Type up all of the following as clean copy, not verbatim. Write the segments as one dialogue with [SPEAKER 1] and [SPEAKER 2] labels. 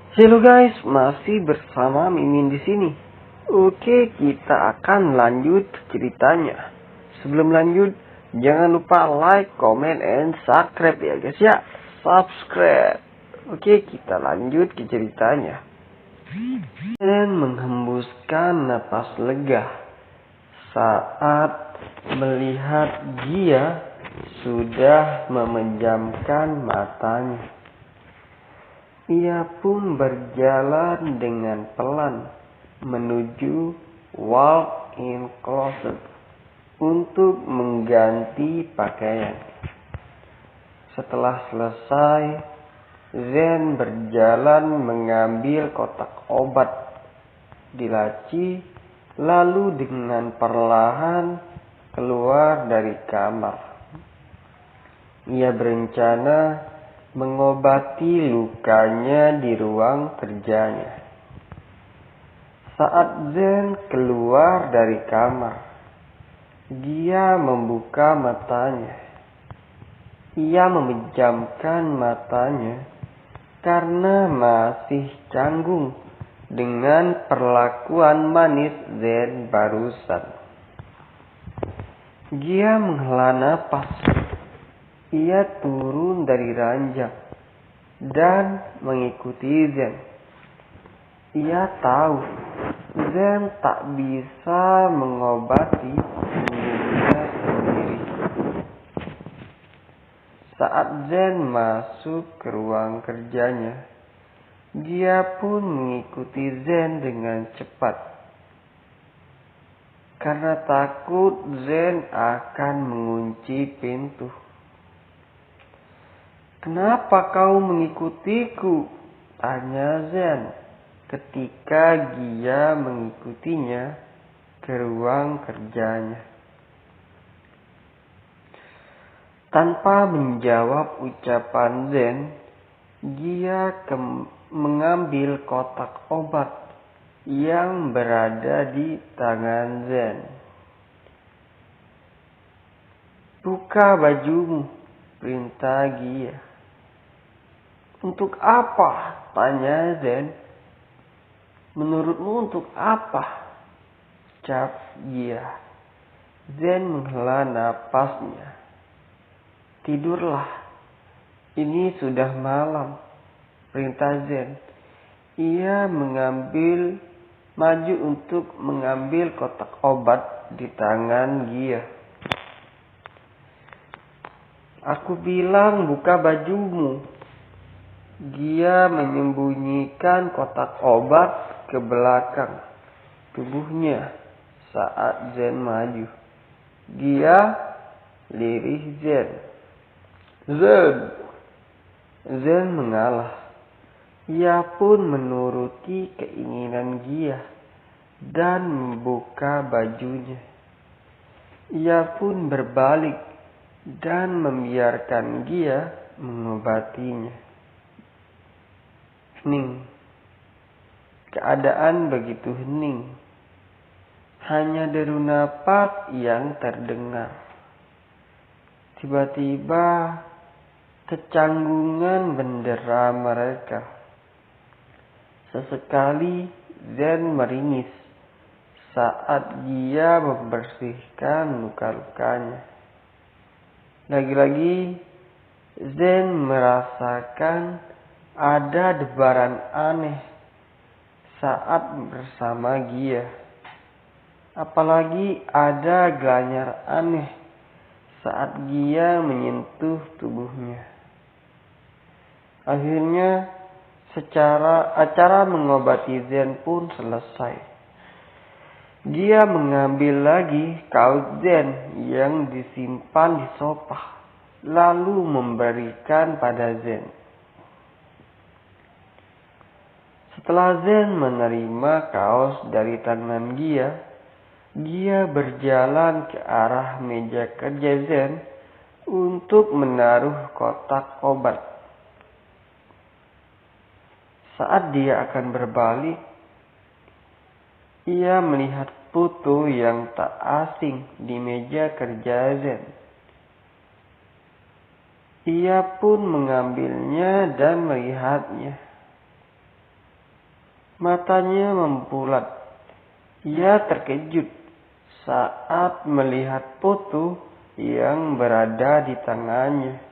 [SPEAKER 1] Halo guys, masih bersama Mimin di sini. Oke, kita akan lanjut ceritanya. Sebelum lanjut, jangan lupa like, comment, and subscribe ya guys ya. Subscribe. Oke, kita lanjut ke ceritanya. Dan menghembuskan napas lega saat melihat dia sudah memejamkan matanya. Ia pun berjalan dengan pelan menuju walk-in closet untuk mengganti pakaian. Setelah selesai, Zen berjalan mengambil kotak obat di laci, lalu dengan perlahan keluar dari kamar. Ia berencana mengobati lukanya di ruang kerjanya. Saat Zen keluar dari kamar, dia membuka matanya. Ia memejamkan matanya karena masih canggung dengan perlakuan manis Zen barusan. Dia menghela napas. Ia turun dari ranjang dan mengikuti Zen. Ia tahu Zen tak bisa mengobati dirinya sendiri. Saat Zen masuk ke ruang kerjanya, dia pun mengikuti Zen dengan cepat. Karena takut Zen akan mengunci pintu. "Kenapa kau mengikutiku?" tanya Zen ketika dia mengikutinya ke ruang kerjanya. Tanpa menjawab ucapan Zen, dia mengambil kotak obat yang berada di tangan Zen. "Buka bajumu," perintah dia. "Untuk apa?" tanya Zen. "Menurutmu untuk apa?" jawab dia. Zen menghela napasnya. "Tidurlah. Ini sudah malam," perintah Zen. Ia maju untuk mengambil kotak obat di tangan dia. "Aku bilang buka bajumu." Dia menyembunyikan kotak obat ke belakang tubuhnya saat Zen maju. Dia lirih Zen. Zen mengalah. Ia pun menuruti keinginan dia dan membuka bajunya. Ia pun berbalik dan membiarkan dia mengobatinya. Hening. Keadaan begitu hening. Hanya deru napas yang terdengar. Tiba-tiba kecanggungan mendera mereka. Sesekali Zen meringis saat dia membersihkan luka-lukanya. Lagi-lagi Zen merasakan ada debaran aneh saat bersama dia. Apalagi ada gelanyar aneh saat dia menyentuh tubuhnya. Akhirnya acara mengobati Zen pun selesai. Dia mengambil lagi kaos Zen yang disimpan di sofa, lalu memberikan pada Zen. Setelah Zen menerima kaos dari tangan dia berjalan ke arah meja kerja Zen untuk menaruh kotak obat. Saat dia akan berbalik, ia melihat foto yang tak asing di meja kerja Zen. Ia pun mengambilnya dan melihatnya. Matanya membulat. Ia terkejut saat melihat foto yang berada di tangannya.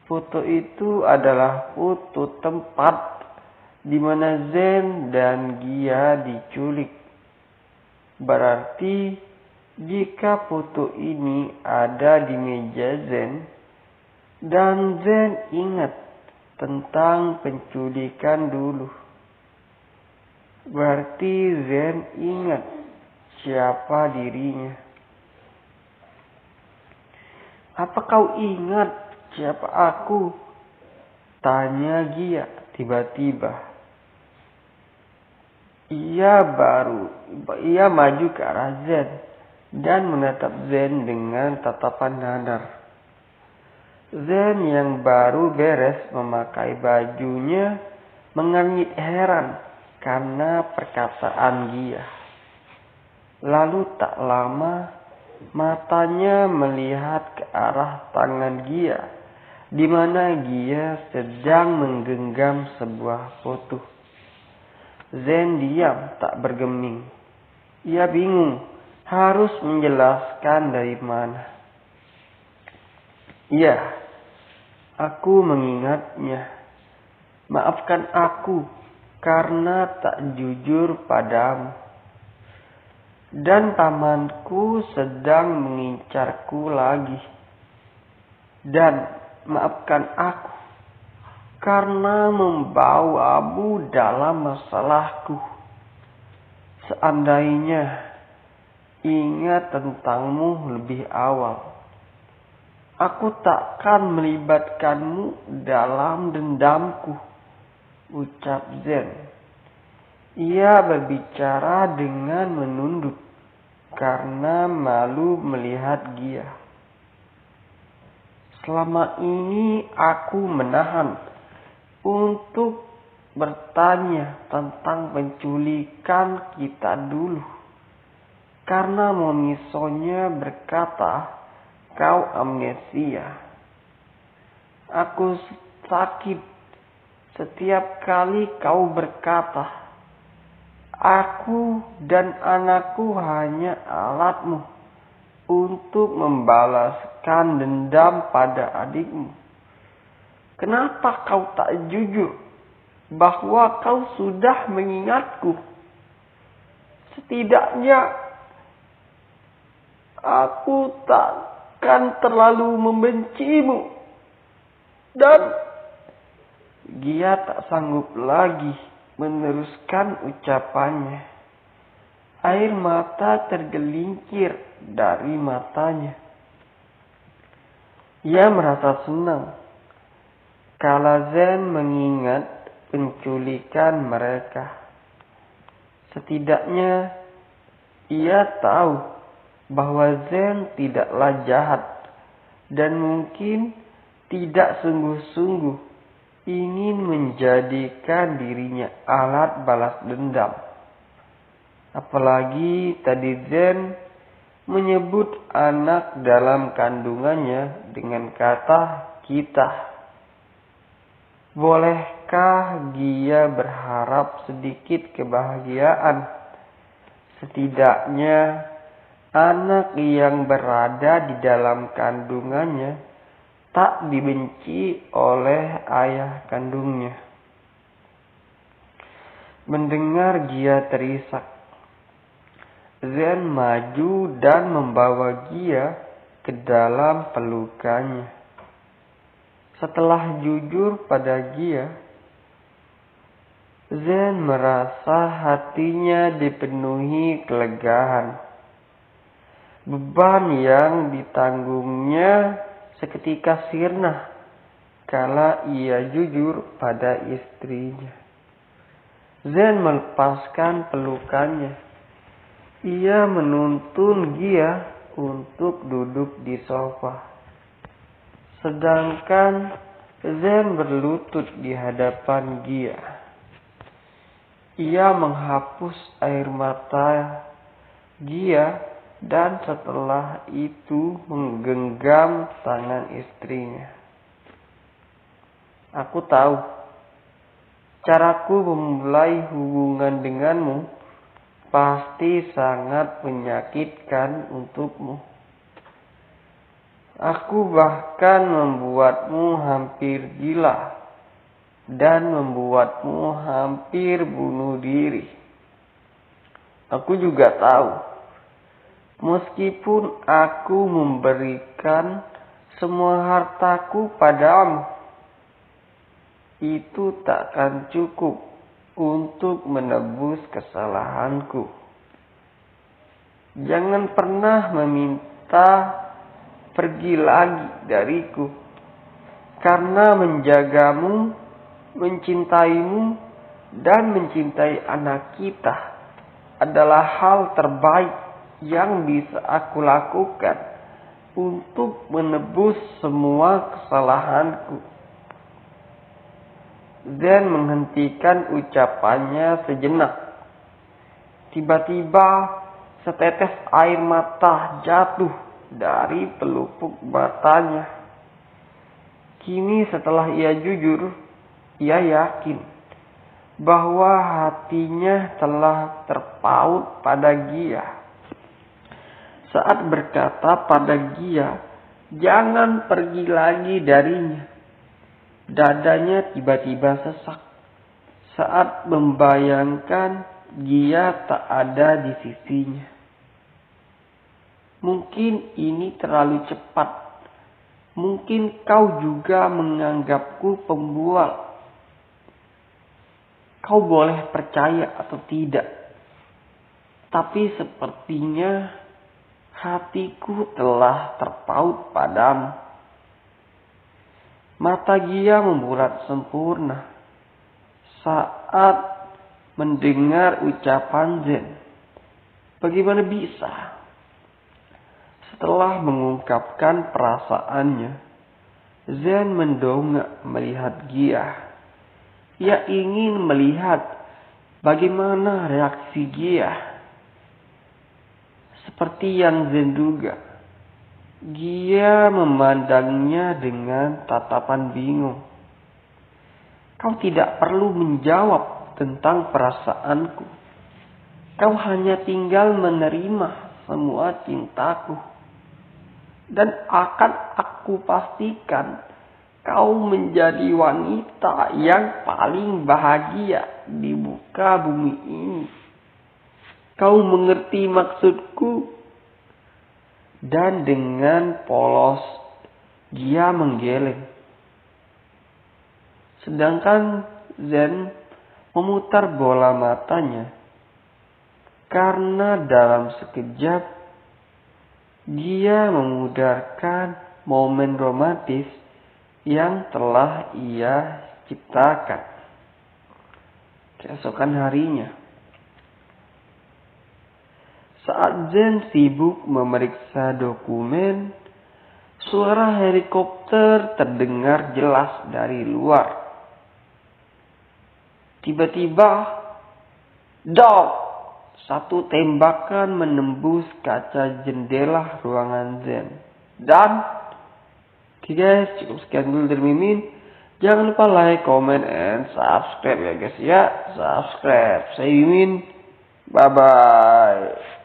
[SPEAKER 1] Foto itu adalah foto tempat di mana Zen dan Gia diculik. Berarti jika foto ini ada di meja Zen dan Zen ingat tentang penculikan dulu, berarti Zen ingat siapa dirinya. Apa kau ingat siapa aku? Tanya Gia tiba-tiba. Ia maju ke arah Zen dan menatap Zen dengan tatapan datar. Zen yang baru beres memakai bajunya mengernyit heran karena perkataan Gia. Lalu tak lama matanya melihat ke arah tangan Gia, di mana Gia sedang menggenggam sebuah foto. Zen diam tak bergeming. Ia bingung harus menjelaskan dari mana. Ya, aku mengingatnya. Maafkan aku karena tak jujur padamu. Dan pamanku sedang mengincarku lagi. Dan maafkan aku karena membawamu dalam masalahku. Seandainya ingat tentangmu lebih awal, aku takkan melibatkanmu dalam dendamku, ucap Zen. Ia berbicara dengan menunduk karena malu melihat Gia. Selama ini aku menahan untuk bertanya tentang penculikan kita dulu. Karena Monisonya berkata, kau amnesia. Aku sakit setiap kali kau berkata, aku dan anakku hanya alatmu untuk membalaskan dendam pada adikmu. Kenapa kau tak jujur bahwa kau sudah mengingatku? Setidaknya aku takkan terlalu membencimu. Dan Gia tak sanggup lagi meneruskan ucapannya. Air mata tergelincir dari matanya. Ia merasa senang kala Zen mengingat penculikan mereka. Setidaknya ia tahu bahwa Zen tidaklah jahat dan mungkin tidak sungguh-sungguh ingin menjadikan dirinya alat balas dendam. Apalagi tadi Zen menyebut anak dalam kandungannya dengan kata kita. Bolehkah Gia berharap sedikit kebahagiaan? Setidaknya anak yang berada di dalam kandungannya tak dibenci oleh ayah kandungnya. Mendengar Gia terisak, Zen maju dan membawa Gia ke dalam pelukannya. Setelah jujur pada Gia, Zen merasa hatinya dipenuhi kelegaan. Beban yang ditanggungnya seketika sirna kala ia jujur pada istrinya. Zen melepaskan pelukannya. Ia menuntun Gia untuk duduk di sofa. Sedangkan Zen berlutut di hadapan Gia. Ia menghapus air mata Gia dan setelah itu menggenggam tangan istrinya. Caraku memulai hubungan denganmu pasti sangat menyakitkan untukmu. Aku bahkan membuatmu hampir gila dan membuatmu hampir bunuh diri. Aku juga tahu, meskipun aku memberikan semua hartaku padamu, itu takkan cukup untuk menebus kesalahanku. Jangan pernah meminta pergi lagi dariku, karena menjagamu, mencintaimu, dan mencintai anak kita adalah hal terbaik yang bisa aku lakukan untuk menebus semua kesalahanku. Zen menghentikan ucapannya sejenak. Tiba-tiba setetes air mata jatuh dari pelupuk matanya. Kini setelah ia jujur, ia yakin bahwa hatinya telah terpaut pada Gia. Saat berkata pada Gia, jangan pergi lagi darinya, dadanya tiba-tiba sesak saat membayangkan Gia tak ada di sisinya. Mungkin ini terlalu cepat. Mungkin kau juga menganggapku pembual. Kau boleh percaya atau tidak. Tapi sepertinya hatiku telah terpaut padamu. Mata Gia membulat sempurna saat mendengar ucapan Zen. Bagaimana bisa? Setelah mengungkapkan perasaannya, Zen mendongak melihat Gia. Ia ingin melihat bagaimana reaksi Gia. Seperti yang Zen duga, Gia memandangnya dengan tatapan bingung. Kau tidak perlu menjawab tentang perasaanku. Kau hanya tinggal menerima semua cintaku. Dan akan aku pastikan kau menjadi wanita yang paling bahagia di muka bumi ini. Kau mengerti maksudku? Dan dengan polos Gia menggeleng. Sedangkan Zen memutar bola matanya. Karena dalam sekejap Gia memudarkan momen romantis yang telah ia ciptakan. Keesokan harinya, saat Zen sibuk memeriksa dokumen, suara helikopter terdengar jelas dari luar. Tiba-tiba, dog! Satu tembakan menembus kaca jendela ruangan Zen. Dan, oke guys, cukup sekian dulu dari Mimin. Jangan lupa like, comment, and subscribe ya guys ya. Subscribe. Saya Mimin. Bye-bye.